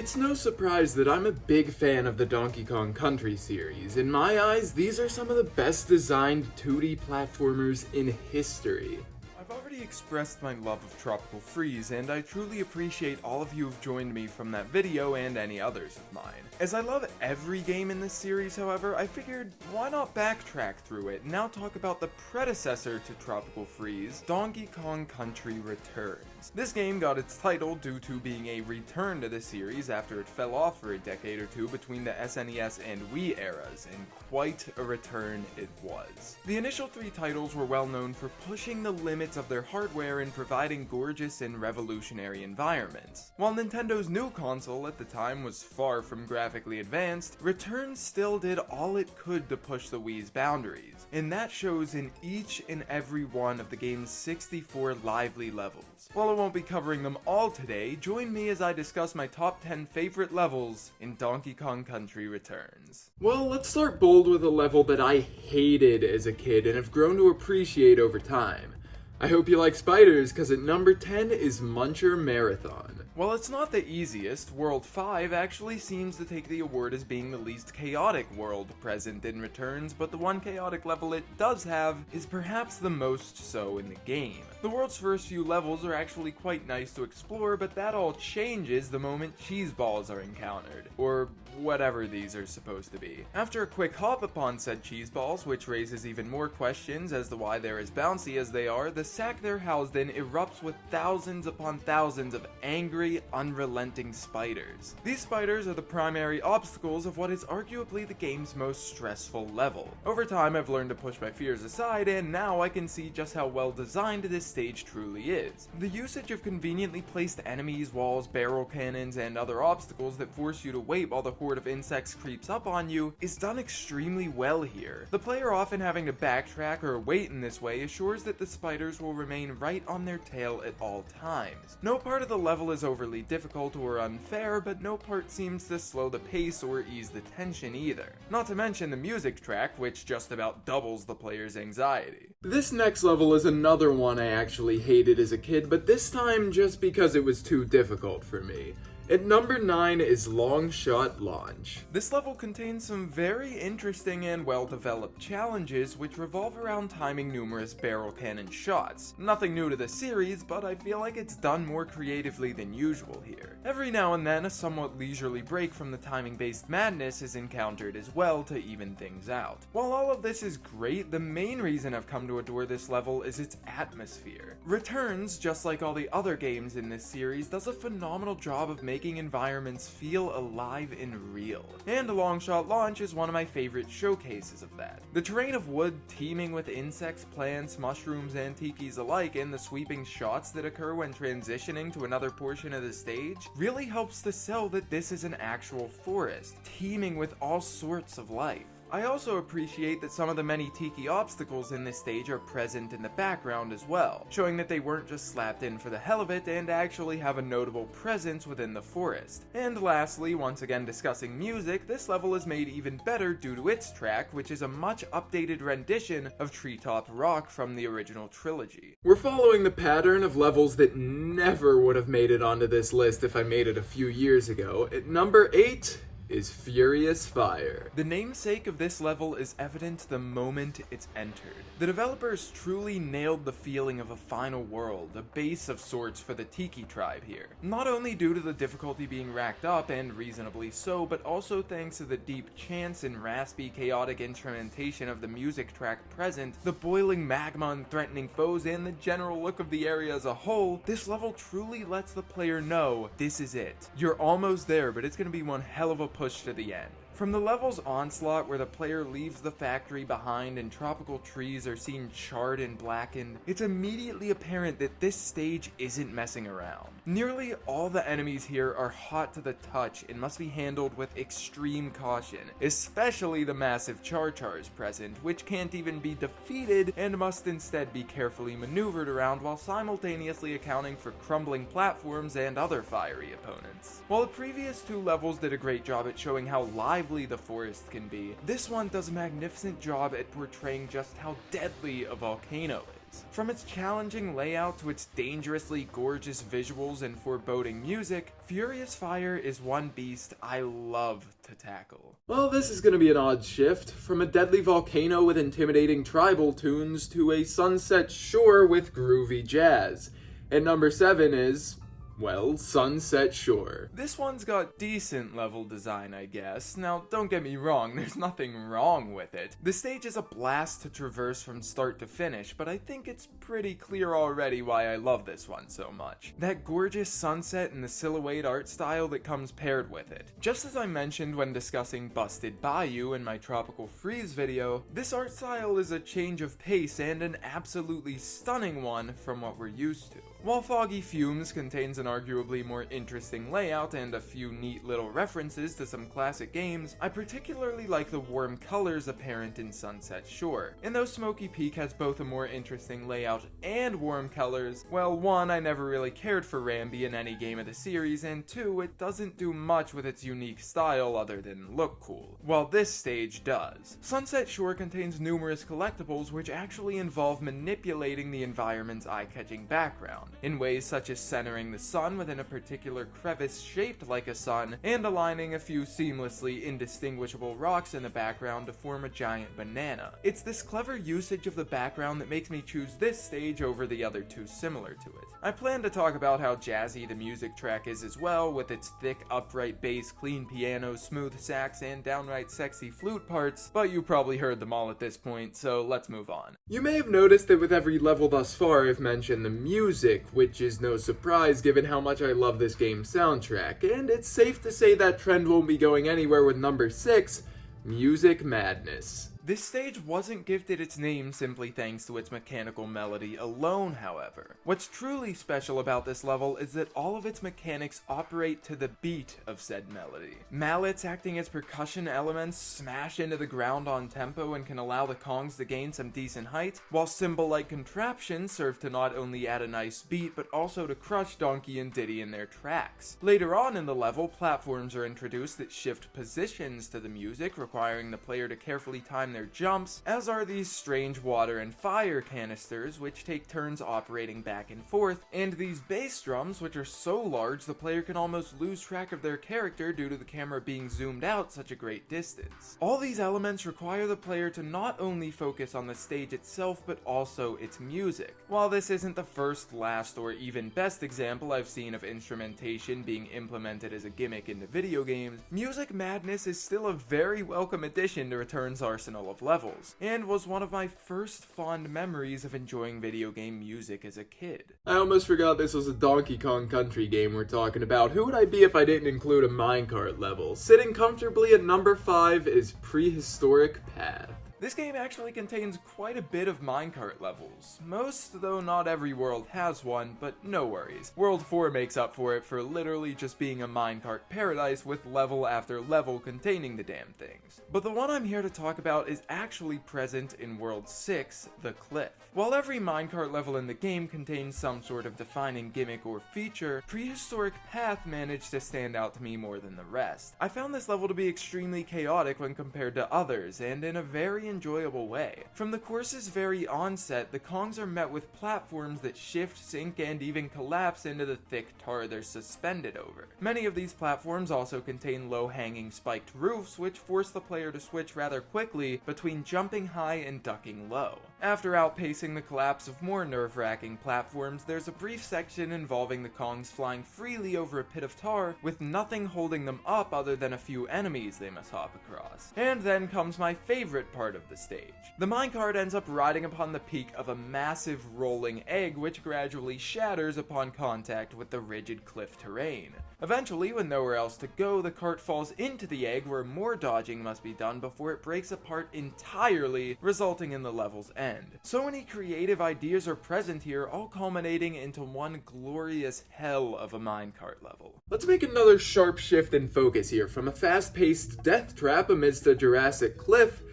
It's no surprise that I'm a big fan of the Donkey Kong Country series. In my eyes, these are some of the best designed 2D platformers in history. I've already expressed my love of Tropical Freeze, and I truly appreciate all of you who've joined me from that video and any others of mine. As I love every game in this series, however, I figured why not backtrack through it and now talk about the predecessor to Tropical Freeze, Donkey Kong Country Returns. This game got its title due to being a return to the series after it fell off for a decade or two between the SNES and Wii eras, and quite a return it was. The initial three titles were well known for pushing the limits of their hardware and providing gorgeous and revolutionary environments. While Nintendo's new console at the time was far from graphically advanced, Returns still did all it could to push the Wii's boundaries, and that shows in each and every one of the game's 64 lively levels. While I won't be covering them all today, join me as I discuss my top 10 favorite levels in Donkey Kong Country Returns. Well, let's start bold with a level that I hated as a kid and have grown to appreciate over time. I hope you like spiders, cause at number 10 is Muncher Marathon. While it's not the easiest, World 5 actually seems to take the award as being the least chaotic world present in Returns, but the one chaotic level it does have is perhaps the most so in the game. The world's first few levels are actually quite nice to explore, but that all changes the moment cheese balls are encountered, or whatever these are supposed to be. After a quick hop upon said cheese balls, which raises even more questions as to why they're as bouncy as they are, the sack they're housed in erupts with thousands upon thousands of angry, unrelenting spiders. These spiders are the primary obstacles of what is arguably the game's most stressful level. Over time, I've learned to push my fears aside, and now I can see just how well designed this stage truly is. The usage of conveniently placed enemies, walls, barrel cannons, and other obstacles that force you to wait while the horde of insects creeps up on you is done extremely well here. The player often having to backtrack or wait in this way assures that the spiders will remain right on their tail at all times. No part of the level is overly difficult or unfair, but no part seems to slow the pace or ease the tension either. Not to mention the music track, which just about doubles the player's anxiety. This next level is another one I actually hated as a kid, but this time just because it was too difficult for me. At number 9 is Long Shot Launch. This level contains some very interesting and well-developed challenges which revolve around timing numerous barrel cannon shots. Nothing new to the series, but I feel like it's done more creatively than usual here. Every now and then, a somewhat leisurely break from the timing-based madness is encountered as well to even things out. While all of this is great, the main reason I've come to adore this level is its atmosphere. Returns, just like all the other games in this series, does a phenomenal job of making environments feel alive and real. And Long Shot Launch is one of my favorite showcases of that. The terrain of wood teeming with insects, plants, mushrooms, and tikis alike, and the sweeping shots that occur when transitioning to another portion of the stage really helps to sell that this is an actual forest, teeming with all sorts of life. I also appreciate that some of the many tiki obstacles in this stage are present in the background as well, showing that they weren't just slapped in for the hell of it and actually have a notable presence within the forest. And lastly, once again discussing music, this level is made even better due to its track, which is a much updated rendition of Treetop Rock from the original trilogy. We're following the pattern of levels that never would have made it onto this list if I made it a few years ago. At number 8 is Furious Fire. The namesake of this level is evident the moment it's entered. The developers truly nailed the feeling of a final world, a base of sorts for the Tiki tribe here. Not only due to the difficulty being racked up, and reasonably so, but also thanks to the deep chants and raspy, chaotic instrumentation of the music track present, the boiling magma and threatening foes, and the general look of the area as a whole, this level truly lets the player know this is it. You're almost there, but it's gonna be one hell of a push to the end. From the level's onslaught where the player leaves the factory behind and tropical trees are seen charred and blackened, it's immediately apparent that this stage isn't messing around. Nearly all the enemies here are hot to the touch and must be handled with extreme caution, especially the massive Char-Chars present, which can't even be defeated and must instead be carefully maneuvered around while simultaneously accounting for crumbling platforms and other fiery opponents. While the previous two levels did a great job at showing how lively the forest can be, this one does a magnificent job at portraying just how deadly a volcano is. From its challenging layout to its dangerously gorgeous visuals and foreboding music, Furious Fire is one beast I love to tackle. Well, this is gonna be an odd shift, from a deadly volcano with intimidating tribal tunes to a sunset shore with groovy jazz. And number 7 is, well, Sunset Shore. This one's got decent level design, I guess. Now, don't get me wrong, there's nothing wrong with it. The stage is a blast to traverse from start to finish, but I think it's pretty clear already why I love this one so much. That gorgeous sunset and the silhouette art style that comes paired with it. Just as I mentioned when discussing Busted Bayou in my Tropical Freeze video, this art style is a change of pace and an absolutely stunning one from what we're used to. While Foggy Fumes contains an arguably more interesting layout and a few neat little references to some classic games, I particularly like the warm colors apparent in Sunset Shore. And though Smoky Peak has both a more interesting layout and warm colors, well, 1, I never really cared for Rambi in any game of the series, and 2, it doesn't do much with its unique style other than look cool, while this stage does. Sunset Shore contains numerous collectibles which actually involve manipulating the environment's eye-catching background, in ways such as centering the sun within a particular crevice shaped like a sun, and aligning a few seamlessly indistinguishable rocks in the background to form a giant banana. It's this clever usage of the background that makes me choose this stage over the other 2 similar to it. I plan to talk about how jazzy the music track is as well, with its thick upright bass, clean piano, smooth sax, and downright sexy flute parts, but you probably heard them all at this point, so let's move on. You may have noticed that with every level thus far I've mentioned the music, which is no surprise given how much I love this game's soundtrack, and it's safe to say that trend won't be going anywhere with number 6, Music Madness. This stage wasn't gifted its name simply thanks to its mechanical melody alone, however. What's truly special about this level is that all of its mechanics operate to the beat of said melody. Mallets acting as percussion elements smash into the ground on tempo and can allow the Kongs to gain some decent height, while cymbal-like contraptions serve to not only add a nice beat, but also to crush Donkey and Diddy in their tracks. Later on in the level, platforms are introduced that shift positions to the music, requiring the player to carefully time their jumps, as are these strange water and fire canisters which take turns operating back and forth, and these bass drums which are so large the player can almost lose track of their character due to the camera being zoomed out such a great distance. All these elements require the player to not only focus on the stage itself but also its music. While this isn't the first, last, or even best example I've seen of instrumentation being implemented as a gimmick into video games, Music Madness is still a very welcome addition to Return's arsenal of levels, and was one of my first fond memories of enjoying video game music as a kid. I almost forgot this was a Donkey Kong Country game we're talking about. Who would I be if I didn't include a minecart level? Sitting comfortably at number 5 is Prehistoric Path. This game actually contains quite a bit of minecart levels. Most, though not every world has one, but no worries. World 4 makes up for it for literally just being a minecart paradise with level after level containing the damn things. But the one I'm here to talk about is actually present in World 6, The Cliff. While every minecart level in the game contains some sort of defining gimmick or feature, Prehistoric Path managed to stand out to me more than the rest. I found this level to be extremely chaotic when compared to others, and in a very enjoyable way. From the course's very onset, the Kongs are met with platforms that shift, sink, and even collapse into the thick tar they're suspended over. Many of these platforms also contain low-hanging spiked roofs, which force the player to switch rather quickly between jumping high and ducking low. After outpacing the collapse of more nerve-wracking platforms, there's a brief section involving the Kongs flying freely over a pit of tar with nothing holding them up other than a few enemies they must hop across. And then comes my favorite part of the stage. The minecart ends up riding upon the peak of a massive rolling egg which gradually shatters upon contact with the rigid cliff terrain. Eventually, with nowhere else to go, the cart falls into the egg where more dodging must be done before it breaks apart entirely, resulting in the level's end. So many creative ideas are present here, all culminating into one glorious hell of a minecart level. Let's make another sharp shift in focus here, from a fast-paced death trap amidst a Jurassic cliff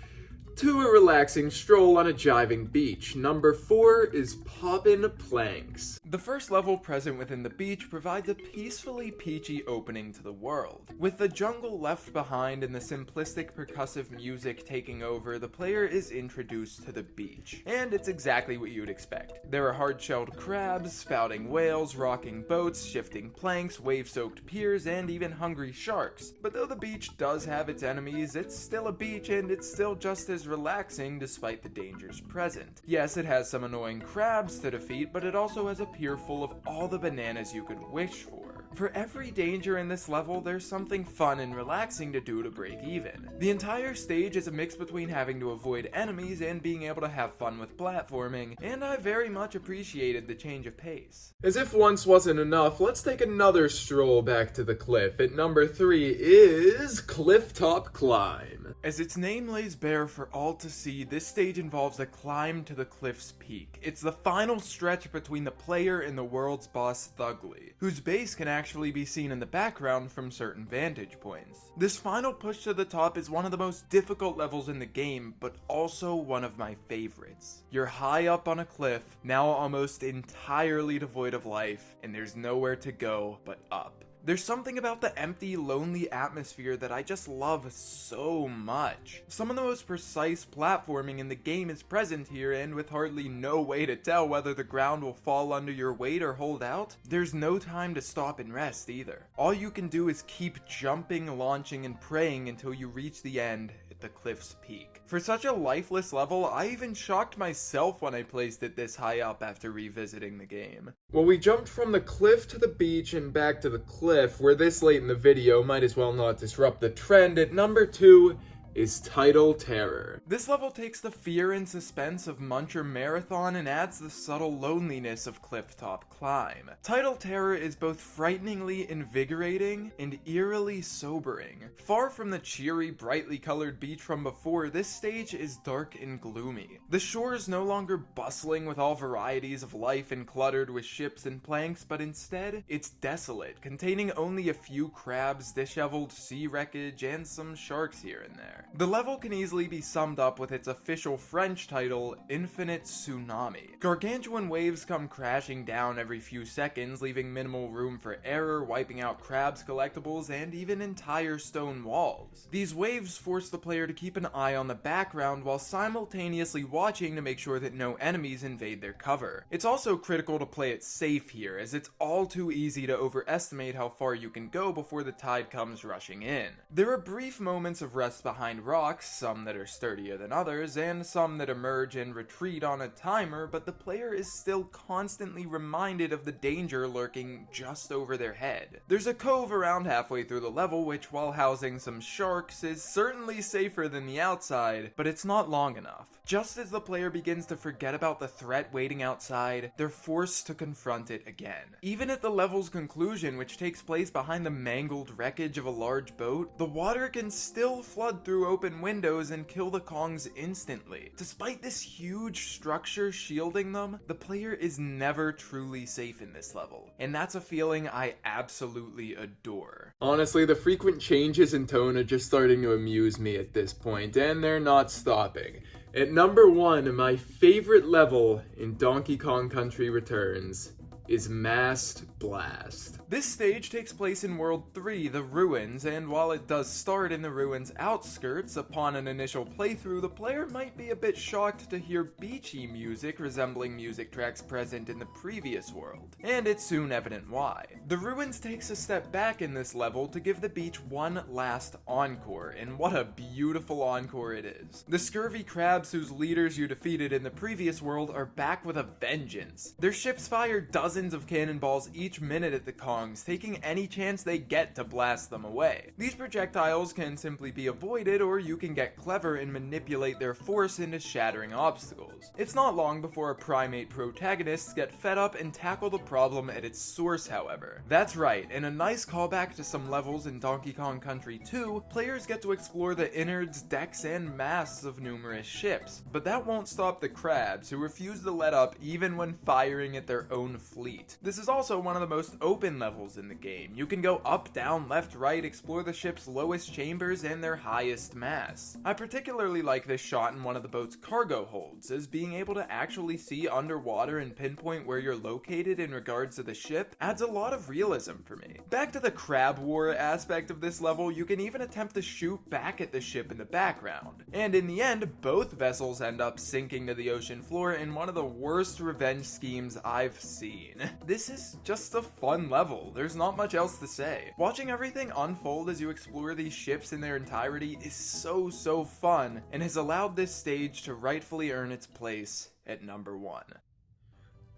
to a relaxing stroll on a jiving beach. Number 4 is Poppin' Planks. The first level present within the beach provides a peacefully peachy opening to the world. With the jungle left behind and the simplistic percussive music taking over, the player is introduced to the beach. And it's exactly what you'd expect. There are hard-shelled crabs, spouting whales, rocking boats, shifting planks, wave-soaked piers, and even hungry sharks. But though the beach does have its enemies, it's still a beach and it's still just as relaxing despite the dangers present. Yes, it has some annoying crabs to defeat, but it also has a pier full of all the bananas you could wish for. For every danger in this level, there's something fun and relaxing to do to break even. The entire stage is a mix between having to avoid enemies and being able to have fun with platforming, and I very much appreciated the change of pace. As if once wasn't enough, let's take another stroll back to the cliff. At number 3 is Clifftop Climb. As its name lays bare for all to see, this stage involves a climb to the cliff's peak. It's the final stretch between the player and the world's boss Thugly, whose base can actually be seen in the background from certain vantage points. This final push to the top is one of the most difficult levels in the game, but also one of my favorites. You're high up on a cliff, now almost entirely devoid of life, and there's nowhere to go but up. There's something about the empty, lonely atmosphere that I just love so much. Some of the most precise platforming in the game is present here, and with hardly no way to tell whether the ground will fall under your weight or hold out, there's no time to stop and rest either. All you can do is keep jumping, launching, and praying until you reach the end at the cliff's peak. For such a lifeless level, I even shocked myself when I placed it this high up after revisiting the game. Well, we jumped from the cliff to the beach and back to the cliff, where this late in the video might as well not disrupt the trend. At number 2 is Tidal Terror. This level takes the fear and suspense of Muncher Marathon and adds the subtle loneliness of Clifftop Climb. Tidal Terror is both frighteningly invigorating and eerily sobering. Far from the cheery, brightly colored beach from before, this stage is dark and gloomy. The shore is no longer bustling with all varieties of life and cluttered with ships and planks, but instead, it's desolate, containing only a few crabs, disheveled sea wreckage, and some sharks here and there. The level can easily be summed up with its official French title, Infinite Tsunami. Gargantuan waves come crashing down every few seconds, leaving minimal room for error, wiping out crabs, collectibles, and even entire stone walls. These waves force the player to keep an eye on the background while simultaneously watching to make sure that no enemies invade their cover. It's also critical to play it safe here, as it's all too easy to overestimate how far you can go before the tide comes rushing in. There are brief moments of rest behind rocks, some that are sturdier than others, and some that emerge and retreat on a timer, but the player is still constantly reminded of the danger lurking just over their head. There's a cove around halfway through the level which, while housing some sharks, is certainly safer than the outside, but it's not long enough. Just as the player begins to forget about the threat waiting outside, they're forced to confront it again. Even at the level's conclusion, which takes place behind the mangled wreckage of a large boat, the water can still flood through open windows and kill the Kongs instantly. Despite this huge structure shielding them, the player is never truly safe in this level, and that's a feeling I absolutely adore. Honestly, the frequent changes in tone are just starting to amuse me at this point, and they're not stopping. At number 1, my favorite level in Donkey Kong Country Returns is Mast Blast. This stage takes place in World 3, the Ruins, and while it does start in the ruins' outskirts, upon an initial playthrough, the player might be a bit shocked to hear beachy music resembling music tracks present in the previous world, and it's soon evident why. The Ruins takes a step back in this level to give the beach one last encore, and what a beautiful encore it is. The scurvy crabs whose leaders you defeated in the previous world are back with a vengeance. Their ships fire dozens of cannonballs each minute at the Kongs, taking any chance they get to blast them away. These projectiles can simply be avoided, or you can get clever and manipulate their force into shattering obstacles. It's not long before our primate protagonists get fed up and tackle the problem at its source, however. That's right, in a nice callback to some levels in Donkey Kong Country 2, players get to explore the innards, decks, and masts of numerous ships. But that won't stop the crabs, who refuse to let up even when firing at their own fleet. complete. This is also one of the most open levels in the game. You can go up, down, left, right, explore the ship's lowest chambers and their highest masts. I particularly like this shot in one of the boat's cargo holds, as being able to actually see underwater and pinpoint where you're located in regards to the ship adds a lot of realism for me. Back to the crab war aspect of this level, you can even attempt to shoot back at the ship in the background. And in the end, both vessels end up sinking to the ocean floor in one of the worst revenge schemes I've seen. This is just a fun level, there's not much else to say. Watching everything unfold as you explore these ships in their entirety is so fun, and has allowed this stage to rightfully earn its place at number 1.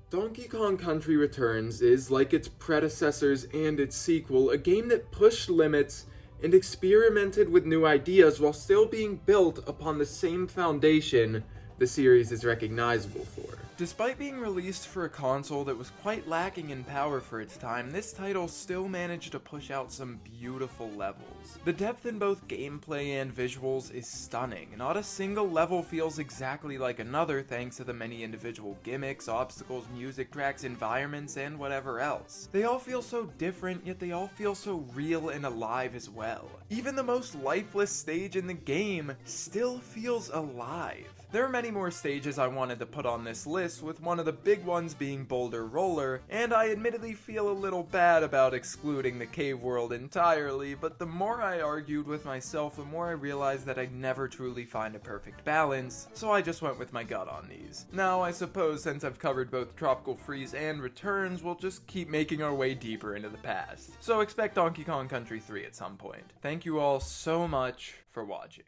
Donkey Kong Country Returns is, like its predecessors and its sequel, a game that pushed limits and experimented with new ideas while still being built upon the same foundation the series is recognizable for. Despite being released for a console that was quite lacking in power for its time, this title still managed to push out some beautiful levels. The depth in both gameplay and visuals is stunning. Not a single level feels exactly like another thanks to the many individual gimmicks, obstacles, music tracks, environments, and whatever else. They all feel so different, yet they all feel so real and alive as well. Even the most lifeless stage in the game still feels alive. There are many more stages I wanted to put on this list, with one of the big ones being Boulder Roller, and I admittedly feel a little bad about excluding the cave world entirely, but the more I argued with myself, the more I realized that I'd never truly find a perfect balance, so I just went with my gut on these. Now, I suppose since I've covered both Tropical Freeze and Returns, we'll just keep making our way deeper into the past. So expect Donkey Kong Country 3 at some point. Thank you all so much for watching.